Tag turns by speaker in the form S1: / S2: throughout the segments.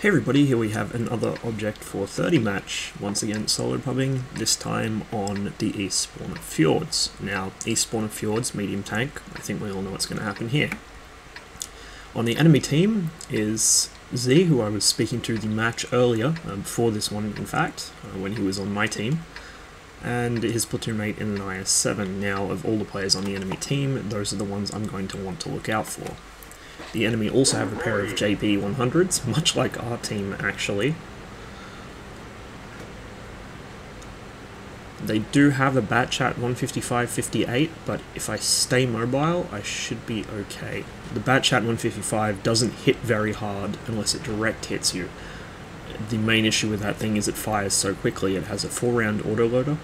S1: Hey everybody, here we have another Object 430 match, once again solo pubbing, this time on the East Spawner Fjords. Now, East Spawner Fjords, medium tank, I think we all know what's going to happen here. On the enemy team is Z, who I was speaking to the match earlier, before this one in fact, when he was on my team, and his platoon mate in an IS-7. Now, of all the players on the enemy team, those are the ones I'm going to want to look out for. The enemy also have a pair of JP 100s, much like our team actually. They do have a Batchat 155-58, but if I stay mobile, I should be okay. The Batchat 155 doesn't hit very hard unless it direct hits you. The main issue with that thing is it fires so quickly. It has a 4-round autoloader.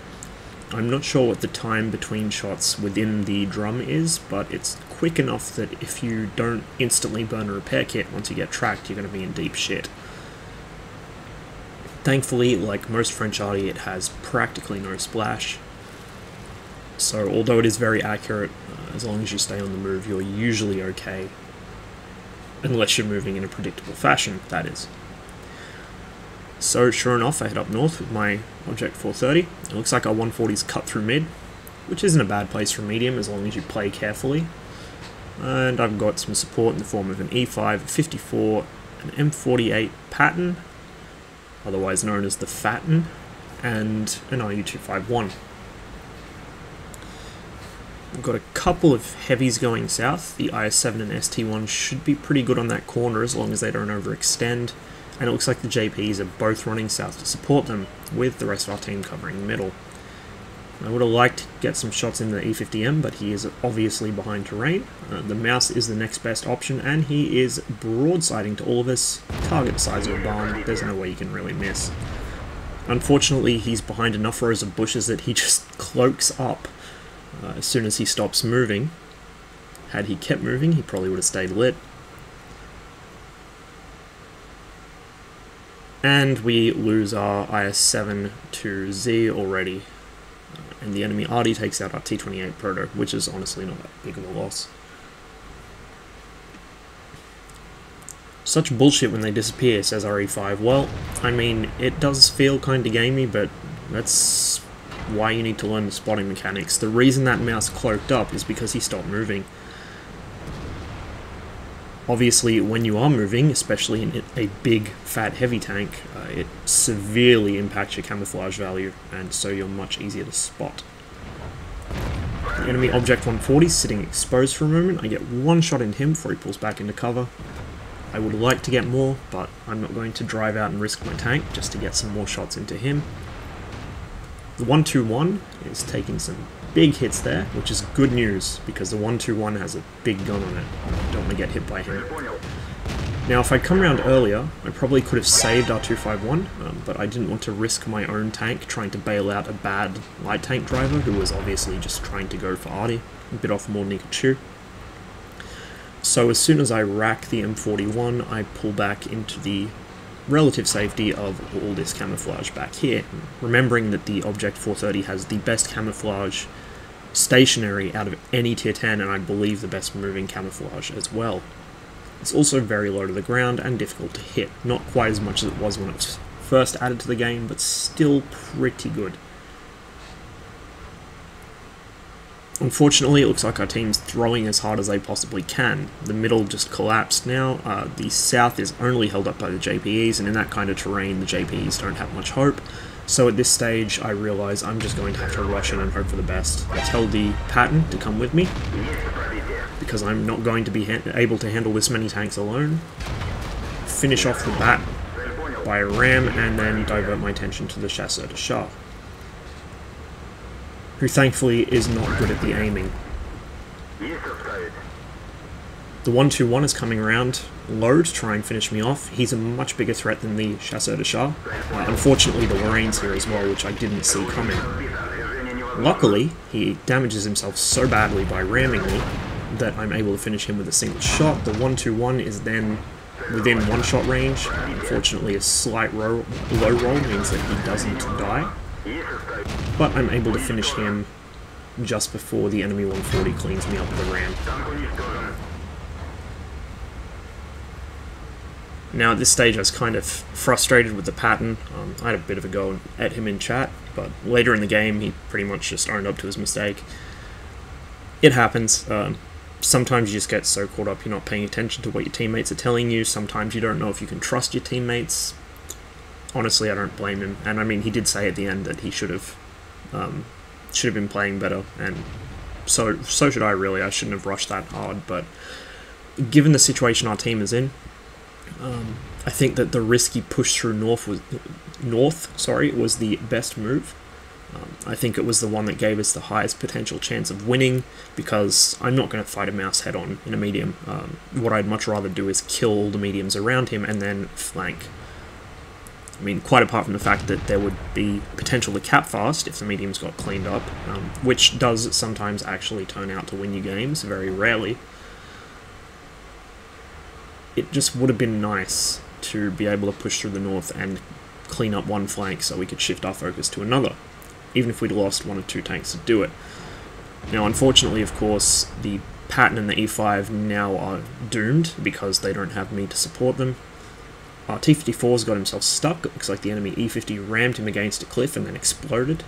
S1: I'm not sure what the time between shots within the drum is, but it's quick enough that if you don't instantly burn a repair kit once you get tracked, you're going to be in deep shit. Thankfully, like most French arty, it has practically no splash. So although it is very accurate, as long as you stay on the move, you're usually okay. Unless you're moving in a predictable fashion, that is. So sure enough, I head up north with my Object 430. It looks like our 140's cut through mid, which isn't a bad place for medium as long as you play carefully. And I've got some support in the form of an E5, a 54, an M48 Patton, otherwise known as the Fatten, and an RU-251. I've got a couple of heavies going south. The IS-7 and ST-1 should be pretty good on that corner as long as they don't overextend. And it looks like the JPs are both running south to support them, with the rest of our team covering the middle. I would have liked to get some shots in the E50M, but he is obviously behind terrain. The Mouse is the next best option, and he is broadsiding to all of us. Target the size of a barn, there's no way you can really miss. Unfortunately, he's behind enough rows of bushes that he just cloaks up as soon as he stops moving. Had he kept moving, he probably would have stayed lit. And we lose our IS-7 to Z already, and the enemy arty takes out our T-28 Proto, which is honestly not that big of a loss. Such bullshit when they disappear, says RE5. Well, I mean, it does feel kinda gamey, but that's why you need to learn the spotting mechanics. The reason that Mouse cloaked up is because he stopped moving. Obviously, when you are moving, especially in a big, fat, heavy tank, it severely impacts your camouflage value, and so you're much easier to spot. The enemy Object 140 is sitting exposed for a moment. I get one shot in him before he pulls back into cover. I would like to get more, but I'm not going to drive out and risk my tank just to get some more shots into him. The 121 is taking some big hits there, which is good news, because the 121 has a big gun on it. I don't want to get hit by him. Now, if I'd come around earlier, I probably could have saved our 251, but I didn't want to risk my own tank trying to bail out a bad light tank driver, who was obviously just trying to go for arty, a bit off more than he could chew. So as soon as I rack the M41, I pull back into the relative safety of all this camouflage back here, remembering that the Object 430 has the best camouflage stationary out of any tier 10, and I believe the best moving camouflage as well. It's also very low to the ground and difficult to hit, not quite as much as it was when it was first added to the game, but still pretty good. Unfortunately, it looks like our team's throwing as hard as they possibly can. The middle just collapsed now. The south is only held up by the JPEs, and in that kind of terrain, the JPEs don't have much hope. So at this stage, I realise I'm just going to have to rush in and hope for the best. I tell the Patton to come with me, because I'm not going to be able to handle this many tanks alone. Finish off the bat by a ram, and then divert my attention to the Chasseur de Char, who thankfully is not good at the aiming. The 121 is coming around low to try and finish me off. He's a much bigger threat than the Chasseur de Char. Unfortunately, the Lorraine's here as well, which I didn't see coming. Luckily, he damages himself so badly by ramming me that I'm able to finish him with a single shot. The 121 is then within one-shot range. Unfortunately, a slight low roll means that he doesn't die, but I'm able to finish him just before the enemy 140 cleans me up with a ram. Now at this stage I was kind of frustrated with the pattern. I had a bit of a go at him in chat, but later in the game he pretty much just owned up to his mistake. It happens. Sometimes you just get so caught up you're not paying attention to what your teammates are telling you. Sometimes you don't know if you can trust your teammates. Honestly, I don't blame him. And I mean, he did say at the end that he should have been playing better, and so should I really. I shouldn't have rushed that hard, but given the situation our team is in, I think that the risky push through north was the best move. I think it was the one that gave us the highest potential chance of winning, because I'm not going to fight a mouse head on in a medium. What I'd much rather do is kill all the mediums around him and then flank. I mean, quite apart from the fact that there would be potential to cap fast if the mediums got cleaned up, which does sometimes actually turn out to win you games, very rarely. It just would have been nice to be able to push through the north and clean up one flank so we could shift our focus to another, even if we'd lost 1 or 2 tanks to do it. Now, unfortunately, of course, the Patton and the E5 now are doomed because they don't have me to support them. T-54's got himself stuck. It looks like the enemy E50 rammed him against a cliff and then exploded.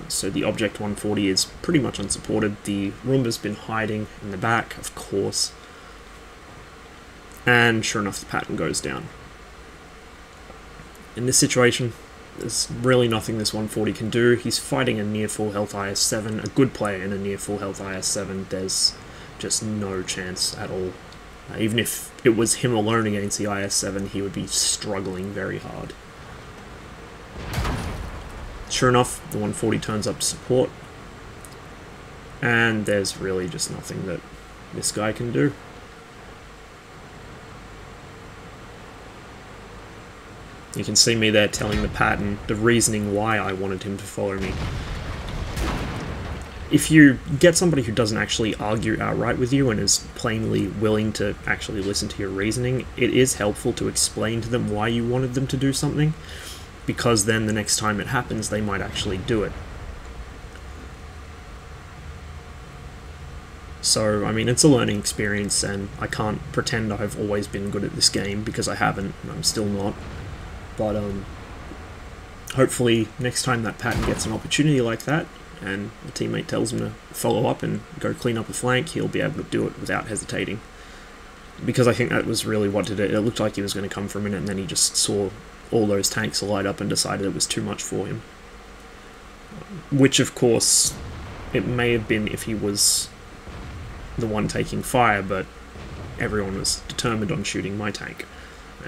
S1: So the Object 140 is pretty much unsupported. The Roomba's been hiding in the back, of course. And sure enough, the Patton goes down. In this situation, there's really nothing this 140 can do. He's fighting a near full health IS-7, a good player in a near full health IS-7. There's just no chance at all. Even if it was him alone against the IS-7, he would be struggling very hard. Sure enough, the 140 turns up to support, and there's really just nothing that this guy can do. You can see me there telling the Patton the reasoning why I wanted him to follow me. If you get somebody who doesn't actually argue outright with you and is plainly willing to actually listen to your reasoning, it is helpful to explain to them why you wanted them to do something, because then the next time it happens they might actually do it. So, I mean, it's a learning experience, and I can't pretend I've always been good at this game, because I haven't, and I'm still not. But hopefully next time that Patton gets an opportunity like that, and a teammate tells him to follow up and go clean up a flank, he'll be able to do it without hesitating. Because I think that was really what did it. It looked like he was going to come for a minute, and then he just saw all those tanks light up and decided it was too much for him. Which, of course, it may have been if he was the one taking fire, but everyone was determined on shooting my tank.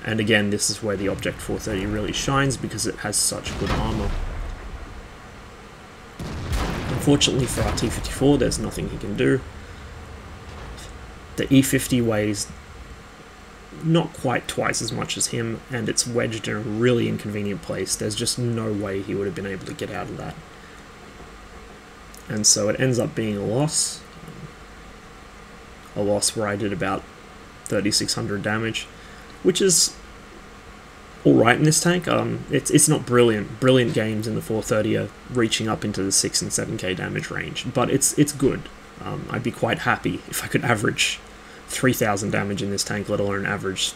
S1: And again, this is where the Object 430 really shines, because it has such good armor. Unfortunately for our T-54, there's nothing he can do. The E-50 weighs not quite twice as much as him, and it's wedged in a really inconvenient place. There's just no way he would have been able to get out of that. And so it ends up being a loss. A loss where I did about 3,600 damage, which is alright in this tank. It's not brilliant. Brilliant games in the 430 are reaching up into the 6 and 7k damage range, but it's good. I'd be quite happy if I could average 3,000 damage in this tank, let alone average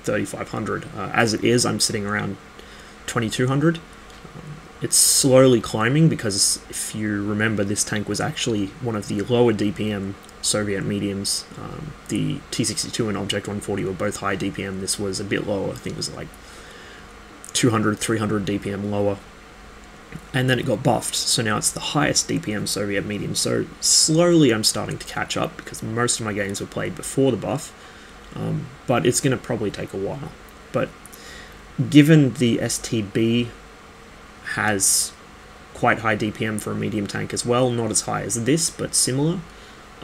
S1: 3,500. As it is, I'm sitting around 2,200. It's slowly climbing, because if you remember, this tank was actually one of the lower DPM Soviet mediums. The T-62 and Object 140 were both high DPM. This was a bit lower. I think it was like 200, 300 DPM lower. And then it got buffed, so now it's the highest DPM Soviet medium. So slowly I'm starting to catch up, because most of my games were played before the buff. But it's going to probably take a while. But given the STB has quite high DPM for a medium tank as well, not as high as this, but similar,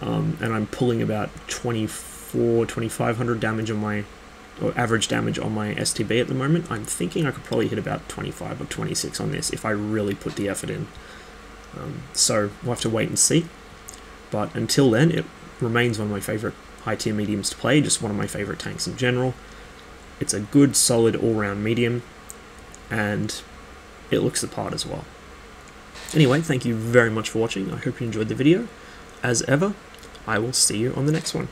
S1: and I'm pulling about 2,500 damage on my, or average damage on my STB at the moment. I'm thinking I could probably hit about 25 or 26 on this if I really put the effort in. So we'll have to wait and see. But until then, it remains one of my favourite high tier mediums to play, just one of my favourite tanks in general. It's a good, solid, all-round medium, and it looks the part as well. Anyway, thank you very much for watching. I hope you enjoyed the video. As ever, I will see you on the next one.